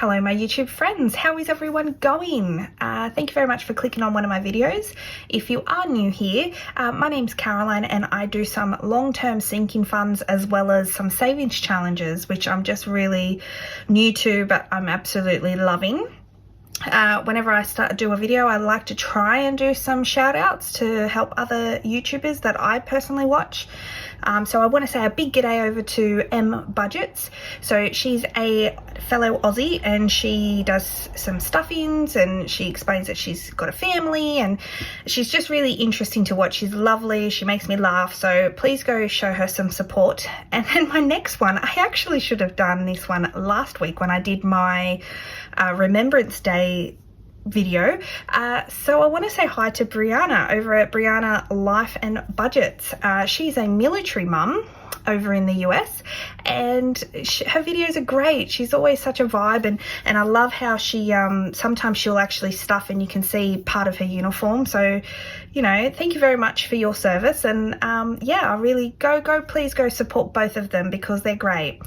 Hello my YouTube friends, how is everyone going? Thank you very much for clicking on one of my videos. If you are new here, my name's Caroline and I do some long-term sinking funds as well as some savings challenges, which I'm just really new to, but I'm absolutely loving. Whenever I do a video, I like to try and do some shout outs to help other YouTubers that I personally watch. So I want to say a big g'day over to M Budgets. So she's a fellow Aussie and she does some stuffings and she explains that she's got a family and she's just really interesting to watch. She's lovely, she makes me laugh, so please go show her some support. And then my next one, I actually should have done this one last week when I did my Remembrance Day video. So I want to say hi to Brianna over at Brianna Life and Budgets. She's a military mum over in the US and her videos are great. She's always such a vibe, and I love how she sometimes she'll actually stuff and you can see part of her uniform. So, you know, thank you very much for your service, and yeah, I really please go support both of them because they're great.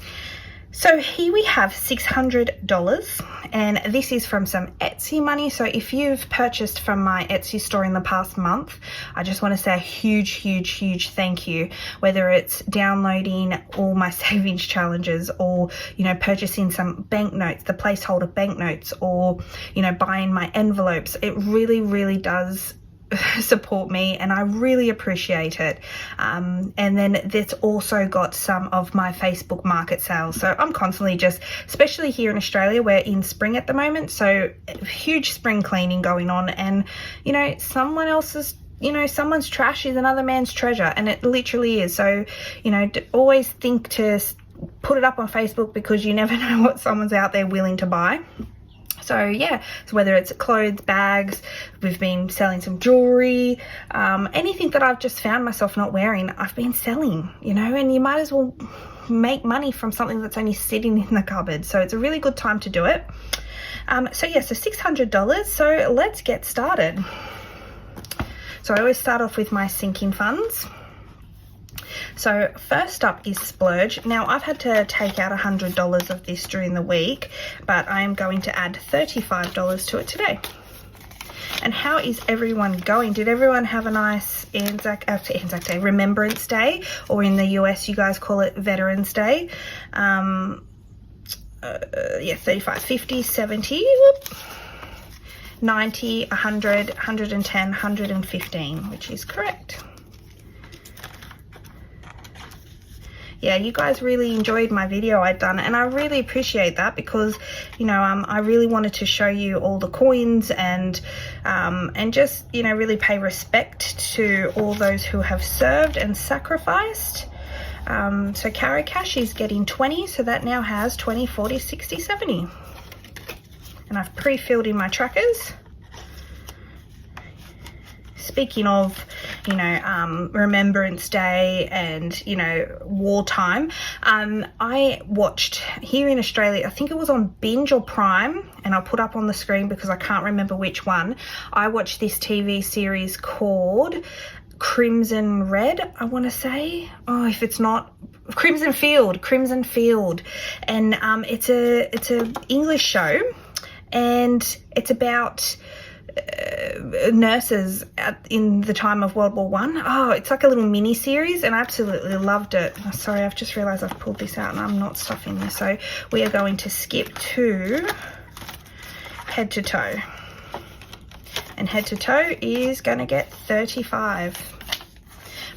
So here we have $600 and this is from some Etsy money. So if you've purchased from my Etsy store in the past month, I just want to say a huge thank you, whether it's downloading all my savings challenges or, you know, purchasing some banknotes, the placeholder banknotes, or, you know, buying my envelopes. It really does support me and I really appreciate it. And then that's also got some of my Facebook market sales. So I'm constantly just, especially here in Australia, we're in spring at the moment, so huge spring cleaning going on, and you know, someone else's, you know, someone's trash is another man's treasure, and it literally is. So, you know, always think to put it up on Facebook because you never know what someone's out there willing to buy. So yeah, so whether it's clothes, bags, we've been selling some jewelry, anything that I've just found myself not wearing, I've been selling, you know, and you might as well make money from something that's only sitting in the cupboard. So it's a really good time to do it. So yeah, so $600. So let's get started. So I always start off with my sinking funds. So first up is splurge. Now I've had to take out $100 of this during the week, but I am going to add $35 to it today. And how is everyone going? Did everyone have a nice Anzac Day, Remembrance Day, or in the US you guys call it Veterans Day? Yeah, 35, 50, 70, 90, 100, 110, 115, which is correct. Yeah, you guys really enjoyed my video I'd done, and I really appreciate that because, you know, I really wanted to show you all the coins and just, you know, really pay respect to all those who have served and sacrificed. So CAROCASH is getting 20, so that now has 20, 40, 60, 70. And I've pre-filled in my trackers. Speaking of, you know, Remembrance Day and, you know, wartime, I watched here in Australia, I think it was on Binge or Prime, and I'll put up on the screen because I can't remember which one. I watched this TV series called Crimson Red, I want to say. Oh, if it's not Crimson Field, and it's a English show, and it's about nurses in the time of World War One. Oh, it's like a little mini series and I absolutely loved it. Oh, sorry, I've just realized I've pulled this out and I'm not stuffing this, so we are going to skip to head to toe, and head to toe is going to get 35.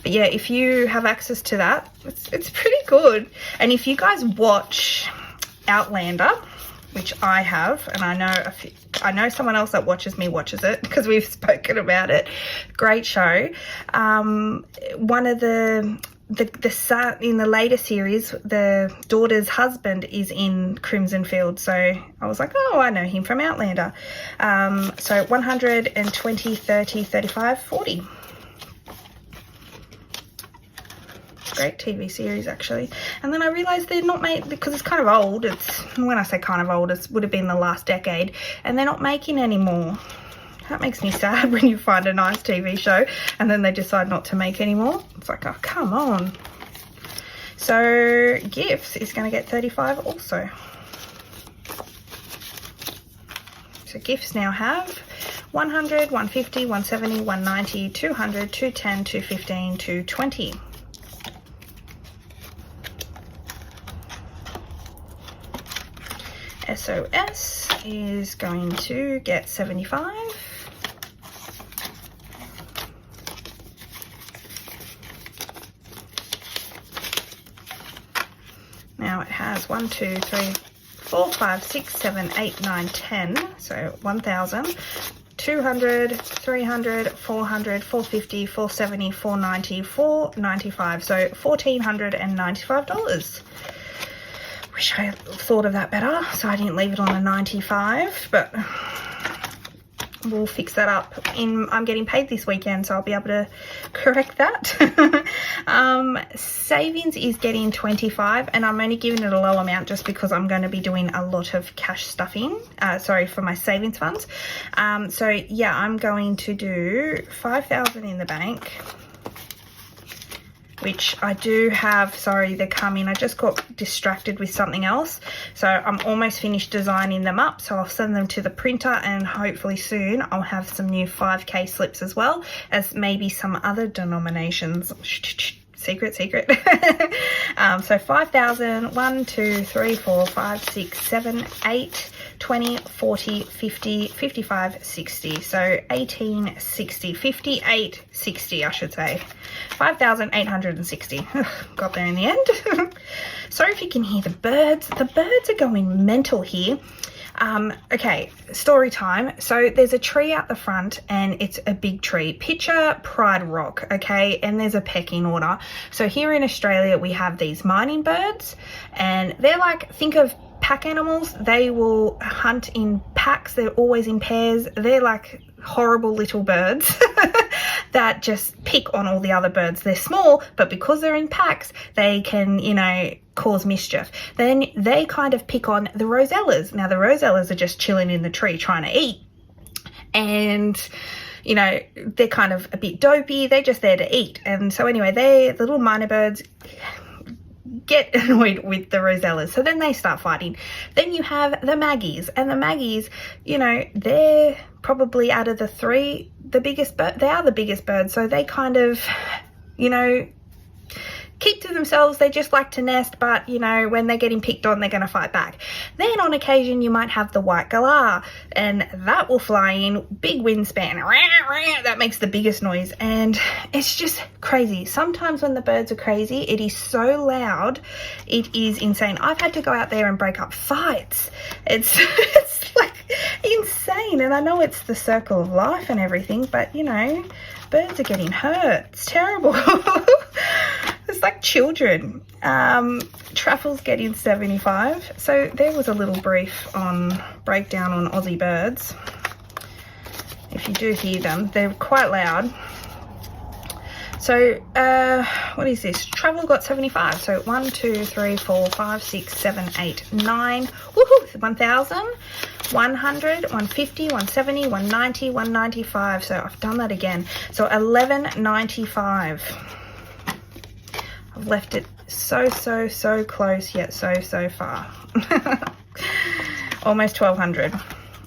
But yeah, if you have access to that, it's pretty good. And if you guys watch Outlander, which I have, and I know someone else that watches it because we've spoken about it. Great show. One of the son in the later series, the daughter's husband is in Crimson Field, so I was like, oh, I know him from Outlander. So 120, 30, 35, 40. Great TV series actually. And then I realized they're not made, because it's kind of old, it's, when I say kind of old, it would have been the last decade, and they're not making anymore. That makes me sad when you find a nice TV show and then they decide not to make anymore. It's like, oh, come on. So gifts is going to get 35 also. So gifts now have 100, 150, 170, 190, 200, 210, 215, 220. SOS is going to get 75. Now it has 1, 2, 3, 4, 5, 6, 7, 8, 9, 10. So 1,000, 200, 300, 400, 450, 470, 490, 495. So $1,495. Wish I thought of that better, so I didn't leave it on a 95, but we'll fix that up. I'm getting paid this weekend, so I'll be able to correct that. Savings is getting 25, and I'm only giving it a low amount just because I'm going to be doing a lot of cash stuffing, for my savings funds. So yeah, I'm going to do 5,000 in the bank, which I do have. Sorry, they're coming. I just got distracted with something else. So I'm almost finished designing them up. So I'll send them to the printer, and hopefully soon I'll have some new 5K slips as well as maybe some other denominations. Secret. So 5,000, 1, 2, 3, 4, 5, 6, 7, 8, 20, 40, 50, 55, 60. So 1860, 5860, I should say. 5,860. Got there in the end. Sorry if you can hear the birds. The birds are going mental here. Okay, story time. So there's a tree out the front, and it's a big tree. Picture Pride Rock, okay? And there's a pecking order. So here in Australia, we have these mining birds, and they're like, think of pack animals. They will hunt in packs. They're always in pairs. They're like horrible little birds that just pick on all the other birds. They're small, but because they're in packs, they can, you know, cause mischief. Then they kind of pick on the rosellas. Now the rosellas are just chilling in the tree trying to eat, and you know, they're kind of a bit dopey. They're just there to eat. And so anyway, the little miner birds get annoyed with the rosellas, so then they start fighting. Then you have the maggies, and the maggies, you know, they're probably out of the three the biggest bird. They are the biggest birds, so they kind of, you know, keep to themselves. They just like to nest, but you know, when they're getting picked on, they're going to fight back. Then on occasion you might have the white galah, and that will fly in, big wingspan, that makes the biggest noise, and it's just crazy. Sometimes when the birds are crazy, it is so loud, it is insane. I've had to go out there and break up fights. It's like insane. And I know it's the circle of life and everything, but you know, birds are getting hurt. It's terrible. It's like children. Truffles getting 75. So there was a little brief on breakdown on Aussie birds. If you do hear them, they're quite loud. So what is this? Travel got 75. So 1, 2, 3, 4, 5, 6, 7, 8, 9. Woohoo! 1,000, 100, 150, 170, 190, 195. So I've done that again. So 1195. I've left it so close, yet so far. Almost 1,200.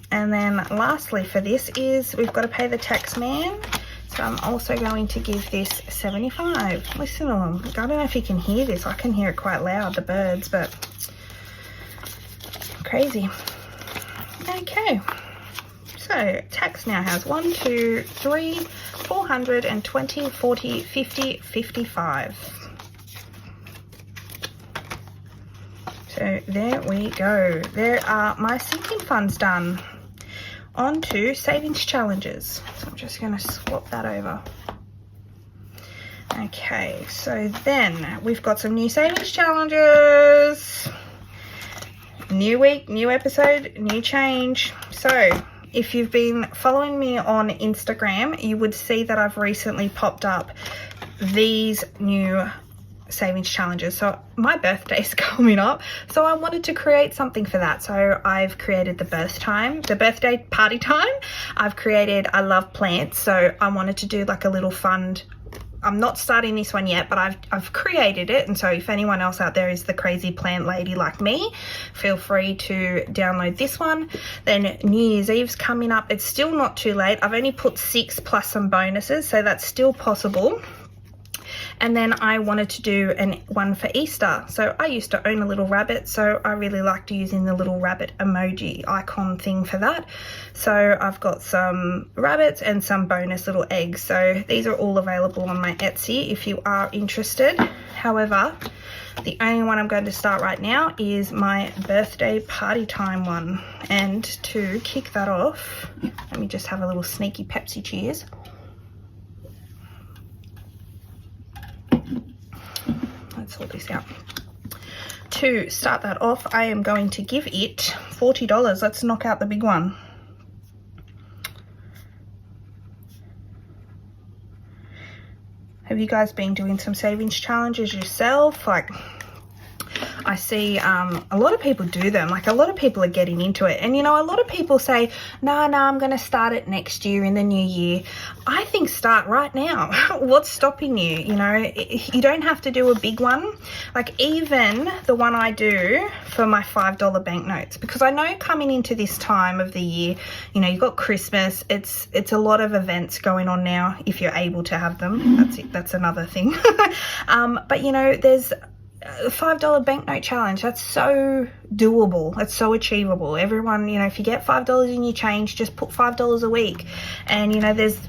And then lastly for this is we've got to pay the tax man. So I'm also going to give this 75. Listen to them. I don't know if you can hear this. I can hear it quite loud, the birds, but crazy. Okay. So tax now has 1, 2, 3, 420, 40, 50, 55. So there we go. There are my sinking funds done. On to savings challenges. So I'm just going to swap that over. Okay, so then we've got some new savings challenges. New week, new episode, new change. So if you've been following me on Instagram, you would see that I've recently popped up these new savings challenges. So my birthday's coming up, so I wanted to create something for that. So I've created the birthday party time. I've created I love plants, so I wanted to do like a little fund I'm not starting this one yet, but I've created it, and so if anyone else out there is the crazy plant lady like me, feel free to download this one. Then New Year's Eve's coming up. It's still not too late. I've only put 6 plus some bonuses, so that's still possible. And then I wanted to do one for Easter. So I used to own a little rabbit, so I really liked using the little rabbit emoji icon thing for that. So I've got some rabbits and some bonus little eggs. So these are all available on my Etsy if you are interested. However, the only one I'm going to start right now is my birthday party time one. And to kick that off, let me just have a little sneaky Pepsi cheers. Let's sort this out. To start that off, I am going to give it $40. Let's knock out the big one. Have you guys been doing some savings challenges yourself? Like, I see a lot of people do them. Like, a lot of people are getting into it. And, you know, a lot of people say, no, I'm going to start it next year in the new year. I think start right now. What's stopping you? You know, you don't have to do a big one. Like, even the one I do for my $5 banknotes, because I know coming into this time of the year, you know, you've got Christmas. It's a lot of events going on now, if you're able to have them. That's it. That's another thing. But, you know, there's a $5 banknote challenge. That's so doable. That's so achievable. Everyone, you know, if you get $5 in your change, just put $5 a week. And, you know, there's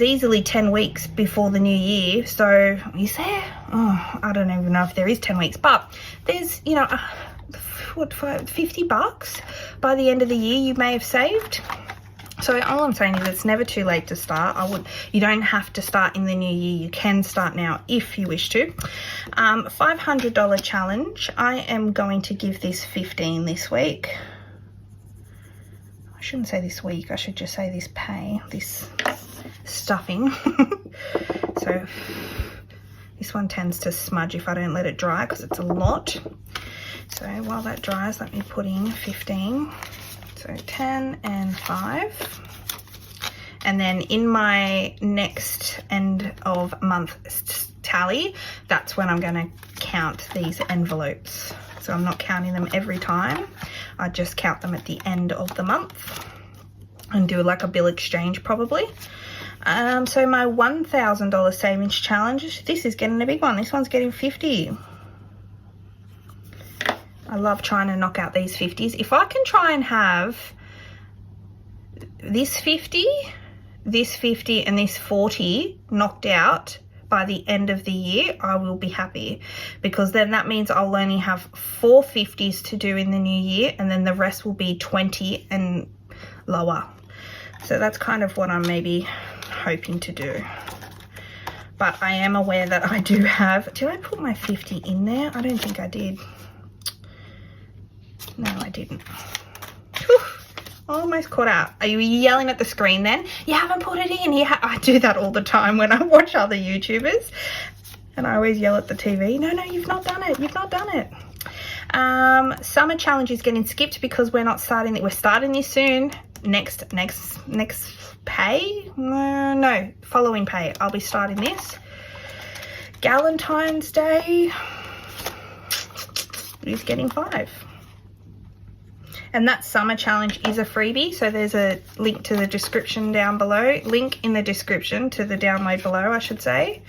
easily 10 weeks before the new year. So you say, oh, I don't even know if there is 10 weeks, but there's, you know, what, $50 by the end of the year you may have saved. So all I'm saying is it's never too late to start. You don't have to start in the new year. You can start now if you wish to. $500 challenge. I am going to give this 15 this week. I shouldn't say this week. I should just say this stuffing. So this one tends to smudge if I don't let it dry because it's a lot. So while that dries, let me put in 15. So 10 and 5. And then in my next end of month tally, that's when I'm going to count these envelopes. So I'm not counting them every time. I just count them at the end of the month and do like a bill exchange probably. So my $1,000 savings challenge, this is getting a big one. This one's getting 50. I love trying to knock out these 50s. If I can try and have this 50, this 50, and this 40 knocked out by the end of the year, I will be happy, because then that means I'll only have 4 50s to do in the new year, and then the rest will be 20 and lower. So that's kind of what I'm maybe hoping to do. But I am aware that I do have, did I put my 50 in there? I don't think I did. No, I didn't. Whew, almost caught out. Are you yelling at the screen then? You haven't put it in. I do that all the time when I watch other YouTubers. And I always yell at the TV. No, you've not done it. You've not done it. Summer challenge is getting skipped because we're not starting it. We're starting this soon. Next pay? No, following pay. I'll be starting this. Galentine's Day is getting 5. And that summer challenge is a freebie, so there's a link to the description down below. Link in the description to the download below, I should say.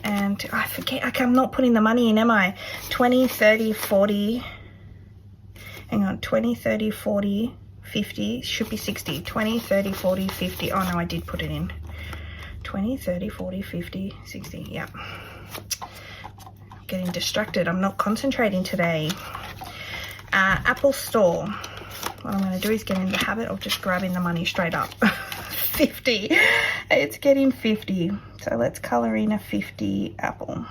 And I forget, I'm not putting the money in, am I? 20, 30, 40. Hang on, 20, 30, 40, 50. Should be 60. 20, 30, 40, 50. Oh, no, I did put it in. 20, 30, 40, 50, 60. Yeah. Getting distracted. I'm not concentrating today. Apple Store. What I'm going to do is get in the habit of just grabbing the money straight up. 50. It's getting 50. So let's color in a 50 apple.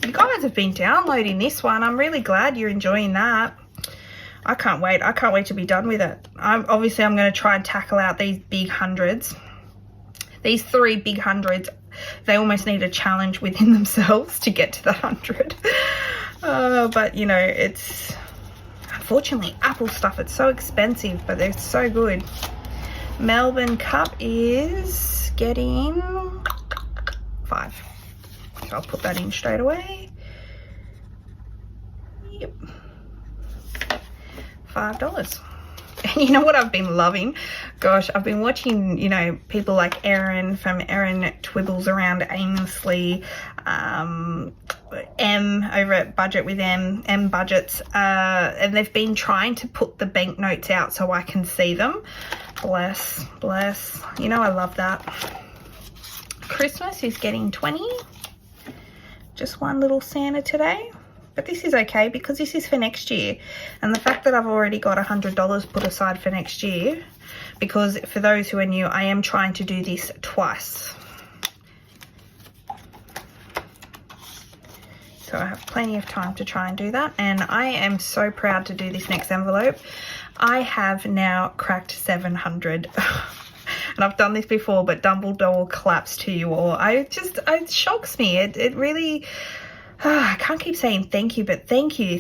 You guys have been downloading this one. I'm really glad you're enjoying that. I can't wait. I can't wait to be done with it. Obviously, I'm going to try and tackle out these big hundreds. These 3 big hundreds, they almost need a challenge within themselves to get to the 100. But, you know, it's... Unfortunately, Apple stuff, it's so expensive, but they're so good. Melbourne Cup is getting 5. So I'll put that in straight away. Yep. $5. And you know what I've been loving? Gosh, I've been watching, you know, people like Erin from Erin Twibbles Around Aimlessly, M over at Budget with M Budgets, and they've been trying to put the banknotes out so I can see them. Bless, bless. You know, I love that. Christmas is getting 20. Just one little Santa today. But this is okay because this is for next year. And the fact that I've already got $100 put aside for next year, because for those who are new, I am trying to do this twice. So I have plenty of time to try and do that. And I am so proud to do this next envelope. I have now cracked 700. And I've done this before, but Dumbledore claps to you all. It shocks me. It really... I can't keep saying thank you, but thank you.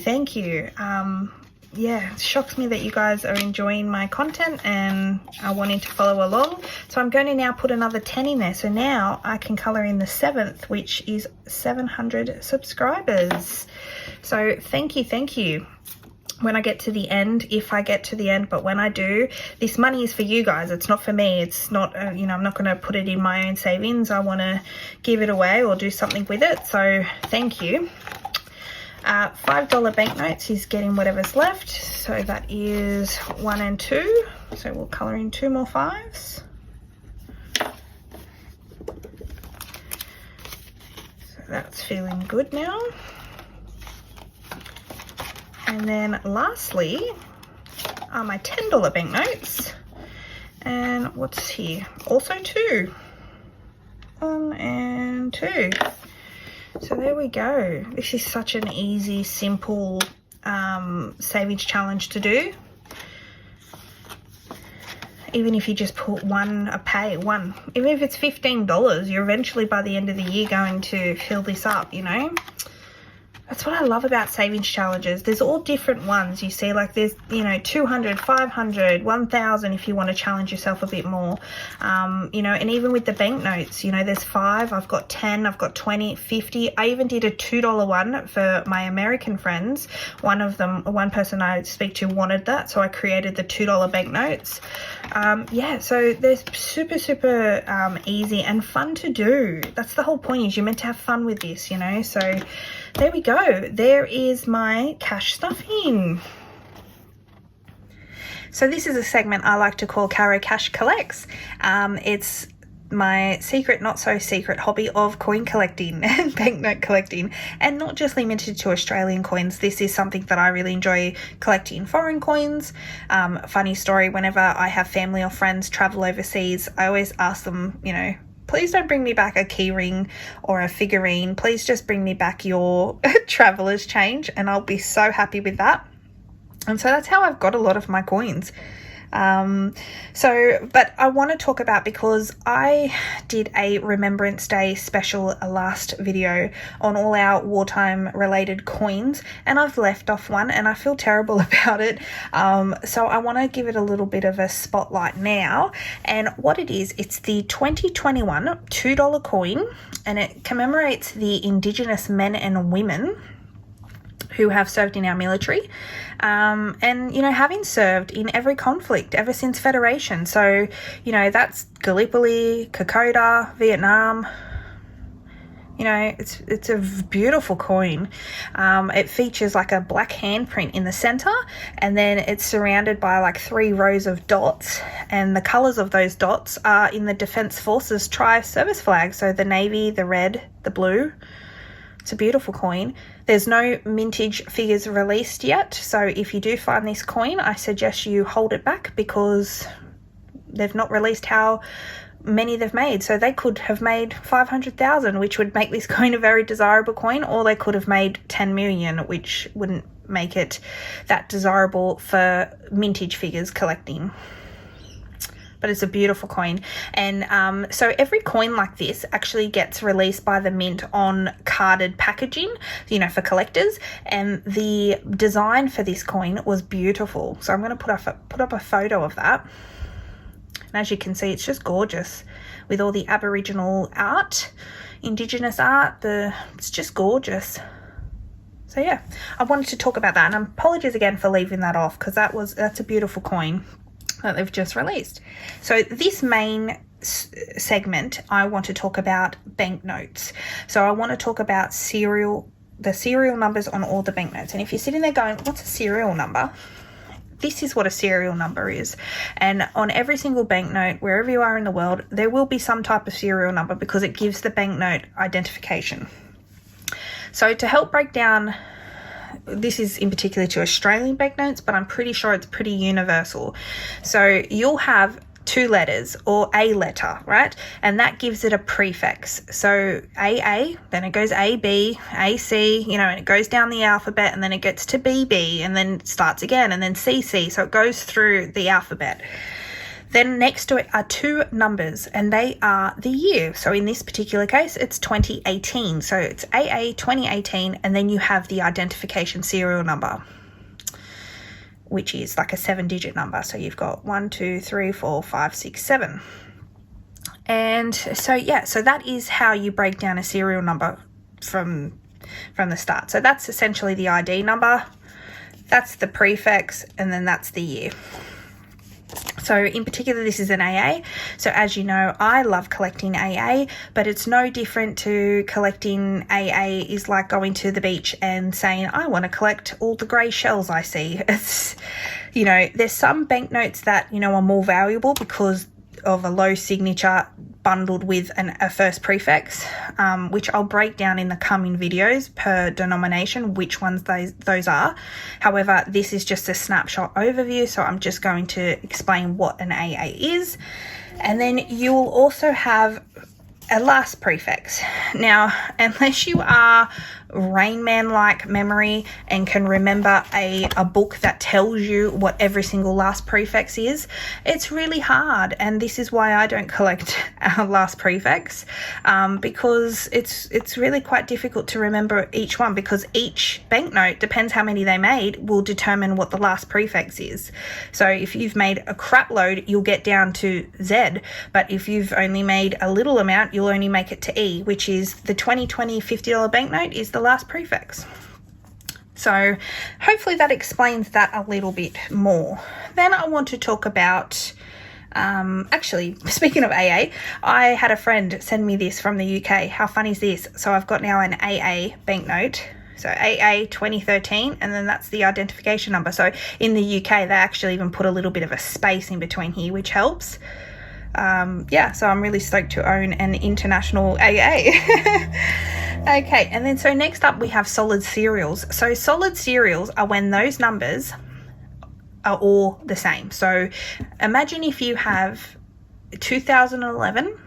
Yeah, it shocks me that you guys are enjoying my content and are wanting to follow along. So I'm going to now put another 10 in there. So now I can color in the 7th, which is 700 subscribers. So thank you. When I get to the end, if I get to the end, but when I do, this money is for you guys. It's not for me. It's not, you know, I'm not going to put it in my own savings. I want to give it away or do something with it. So thank you. $5 banknotes is getting whatever's left. So that is 1 and 2. So we'll color in 2 more 5s. So that's feeling good now. And then lastly are my $10 banknotes. And what's here? Also 2. 1 and 2. So there we go. This is such an easy, simple savings challenge to do. Even if you just put one, even if it's $15, you're eventually by the end of the year going to fill this up, you know. That's what I love about savings challenges. There's all different ones. You see, like there's, you know, 200, 500, 1,000 if you want to challenge yourself a bit more. You know, and even with the banknotes, you know, there's 5, I've got 10, I've got 20, 50. I even did a $2 one for my American friends. One person I speak to wanted that, so I created the $2 banknotes. Yeah, so they're super easy and fun to do. That's the whole point, is you're meant to have fun with this, you know. So there we go. There is my cash stuffing. So this is a segment I like to call CAROCASH Collects. It's my secret, not so secret hobby of coin collecting and banknote collecting, and not just limited to Australian coins. This is something that I really enjoy, collecting foreign coins. Funny story, whenever I have family or friends travel overseas, I always ask them, you know, please don't bring me back a key ring or a figurine. Please just bring me back your traveler's change, and I'll be so happy with that. And so that's how I've got a lot of my coins. But I want to talk about, because I did a Remembrance Day special last video on all our wartime related coins, and I've left off one and I feel terrible about it. So I want to give it a little bit of a spotlight now. And what it is, it's the 2021 $2 coin, and it commemorates the Indigenous men and women who have served in our military, and, you know, having served in every conflict ever since Federation. So, you know, that's Gallipoli, Kokoda, Vietnam. You know, it's a beautiful coin. It features like a black handprint in the center, and then it's surrounded by like 3 rows of dots, and the colors of those dots are in the Defense Forces tri-service flag. So the navy, the red, the blue. It's a beautiful coin. There's no mintage figures released yet, so if you do find this coin, I suggest you hold it back, because they've not released how many they've made. So they could have made 500,000, which would make this coin a very desirable coin, or they could have made 10 million, which wouldn't make it that desirable for mintage figures collecting. But it's a beautiful coin. And so every coin like this actually gets released by the mint on carded packaging, you know, for collectors. And the design for this coin was beautiful. So I'm going to put up a photo of that. And as you can see, it's just gorgeous with all the Aboriginal art Indigenous art. It's just gorgeous. So yeah, I wanted to talk about that, and apologies again for leaving that off, because that's a beautiful coin that they've just released. So this main segment, I want to talk about banknotes. So I want to talk about the serial numbers on all the banknotes. And if you're sitting there going, what's a serial number? This is what a serial number is. And on every single banknote, wherever you are in the world, there will be some type of serial number, because it gives the banknote identification. So to help break down, this is in particular to Australian banknotes, but I'm pretty sure it's pretty universal. So you'll have 2 letters or a letter, right? And that gives it a prefix. So AA, then it goes AB, AC, and it goes down the alphabet, and then it gets to BB, and then it starts again, and then CC. So it goes through the alphabet. Then next to it are 2 numbers, and they are the year. So in this particular case, it's 2018. So it's AA 2018, and then you have the identification serial number, which is like a 7-digit number. So you've got 1, 2, 3, 4, 5, 6, 7. And so, yeah, so that is how you break down a serial number from the start. So that's essentially the ID number, that's the prefix, and then that's the year. So in particular, this is an AA. So as you know, I love collecting AA, but it's no different to collecting AA is like going to the beach and saying, I want to collect all the grey shells I see. It's, there's some banknotes that, are more valuable because of a low signature bundled with a first prefix, which I'll break down in the coming videos per denomination which ones those are. However, this is just a snapshot overview, so I'm just going to explain what an AA is. And then you will also have a last prefix. Now, unless you are Rain Man-like memory and can remember a book that tells you what every single last prefix is, it's really hard. And this is why I don't collect our last prefix, because it's really quite difficult to remember each one, because each banknote, depends how many they made, will determine what the last prefix is. So if you've made a crap load, you'll get down to Z, but if you've only made a little amount, you'll only make it to E, which is the 2020 $50 banknote is the last prefix. So hopefully that explains that a little bit more. Then I want to talk about, actually, speaking of AA, I had a friend send me this from the UK. How fun is this? So I've got now an AA banknote. So AA 2013, and then that's the identification number. So in the UK, they actually even put a little bit of a space in between here, which helps. So I'm really stoked to own an international AA. Okay, and then so next up we have solid serials. So solid serials are when those numbers are all the same. So imagine if you have 2011,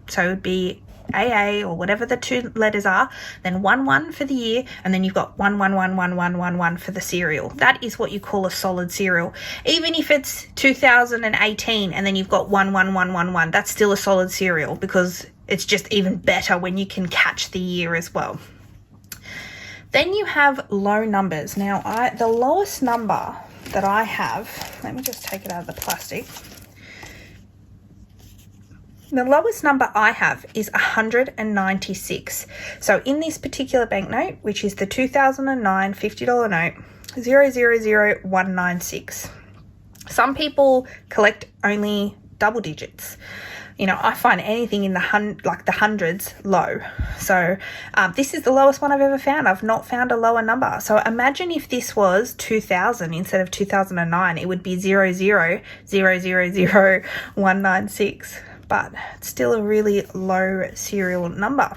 so it would be AA or whatever the 2 letters are, then 11 for the year, and then you've got 11111111 for the serial. That is what you call a solid serial. Even if it's 2018 and then you've got 11111, that's still a solid serial, because it's just even better when you can catch the year as well. Then you have low numbers. Now, the lowest number that I have, let me just take it out of the plastic. The lowest number I have is 196. So in this particular banknote, which is the 2009 $50 note, 000196. Some people collect only double digits. I find anything in the hundreds low. So this is the lowest one I've ever found. I've not found a lower number. So imagine if this was 2000 instead of 2009, it would be 00000196. But it's still a really low serial number.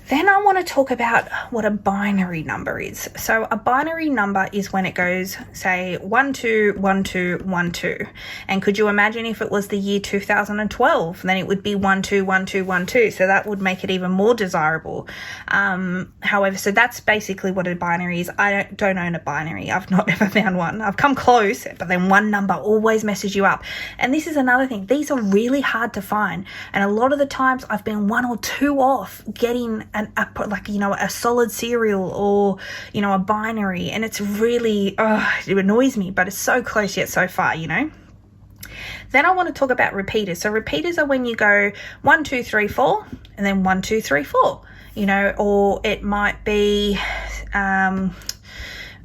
Then I want to talk about what a binary number is. So a binary number is when it goes, say, 121212. And could you imagine if it was the year 2012? Then it would be 121212. So that would make it even more desirable. However, so that's basically what a binary is. I don't own a binary. I've not ever found one. I've come close, but then one number always messes you up. And this is another thing. These are really hard to find. And a lot of the times I've been 1 or 2 off getting a solid serial or, a binary, and it's really, it annoys me, but it's so close yet so far, Then Then I want to talk about repeaters. So repeaters are when you go 1, 2, 3, 4, and then 1, 2, 3, 4, you know, or it might be 5,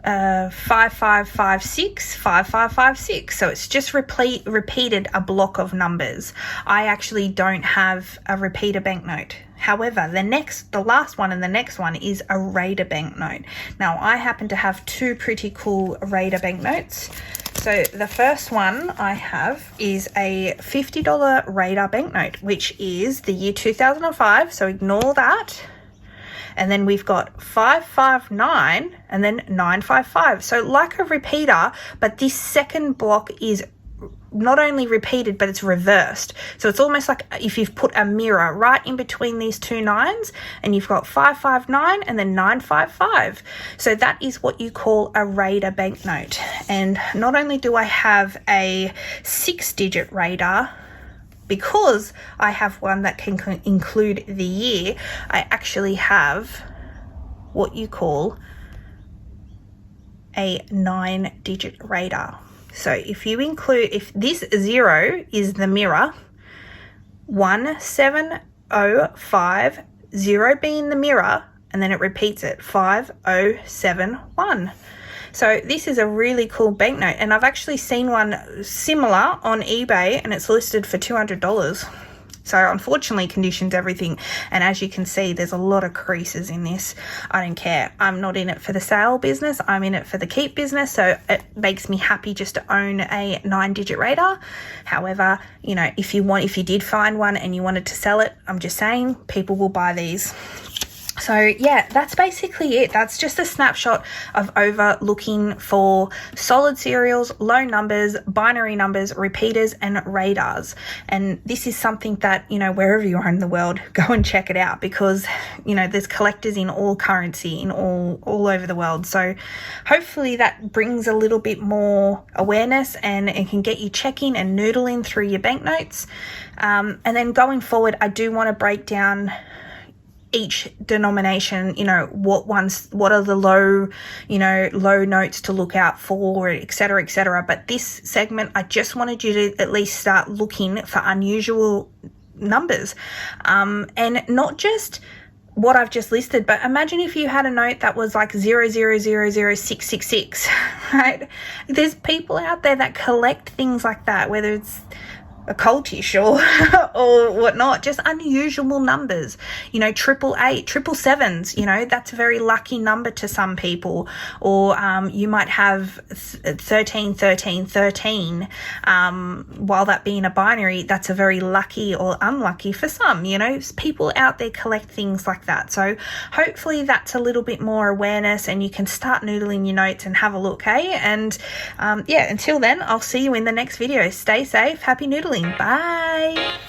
5, 5, 6, 5, 5, 5, 6. So it's just repeated a block of numbers. I actually don't have a repeater banknote. However, the last one and the next one is a Raider banknote. Now, I happen to have two pretty cool Raider banknotes. So the first one I have is a $50 Raider banknote, which is the year 2005. So ignore that. And then we've got 559 and then 955. So like a repeater, but this second block is not only repeated, but it's reversed. So it's almost like if you've put a mirror right in between these two nines, and you've got 559 and then 955. So that is what you call a Raider banknote. And not only do I have a 6-digit Raider, because I have one that can include the year, I actually have what you call a 9-digit Raider. So if this 0 is the mirror, 1705, 0 being the mirror, and then it repeats it, 5071. So this is a really cool banknote, and I've actually seen one similar on eBay, and it's listed for $200. So unfortunately, conditions everything, and as you can see, there's a lot of creases in this. I don't care. I'm not in it for the sale business. I'm in it for the keep business. So it makes me happy just to own a 9-digit Raider. However, you know, if you did find one and you wanted to sell it, I'm just saying people will buy these. So yeah, that's basically it. That's just a snapshot of looking for solid serials, low numbers, binary numbers, repeaters, and radars. And this is something that, you know, wherever you are in the world, go and check it out, because, you know, there's collectors in all currency, in all over the world. So hopefully that brings a little bit more awareness, and it can get you checking and noodling through your banknotes. And then going forward, I do want to break down each denomination, you know, what are the low notes to look out for, etc., etc. But this segment, I just wanted you to at least start looking for unusual numbers, and not just what I've just listed, but imagine if you had a note that was like 0000666, right? There's people out there that collect things like that, whether it's a cultish or whatnot, just unusual numbers, you know, 888, 777s, you know, that's a very lucky number to some people. Or you might have 13, 13, 13, while that being a binary, that's a very lucky or unlucky for some, you know. People out there collect things like that. So hopefully that's a little bit more awareness, and you can start noodling your notes and have a look, hey? And yeah, until then, I'll see you in the next video. Stay safe, happy noodling. Bye.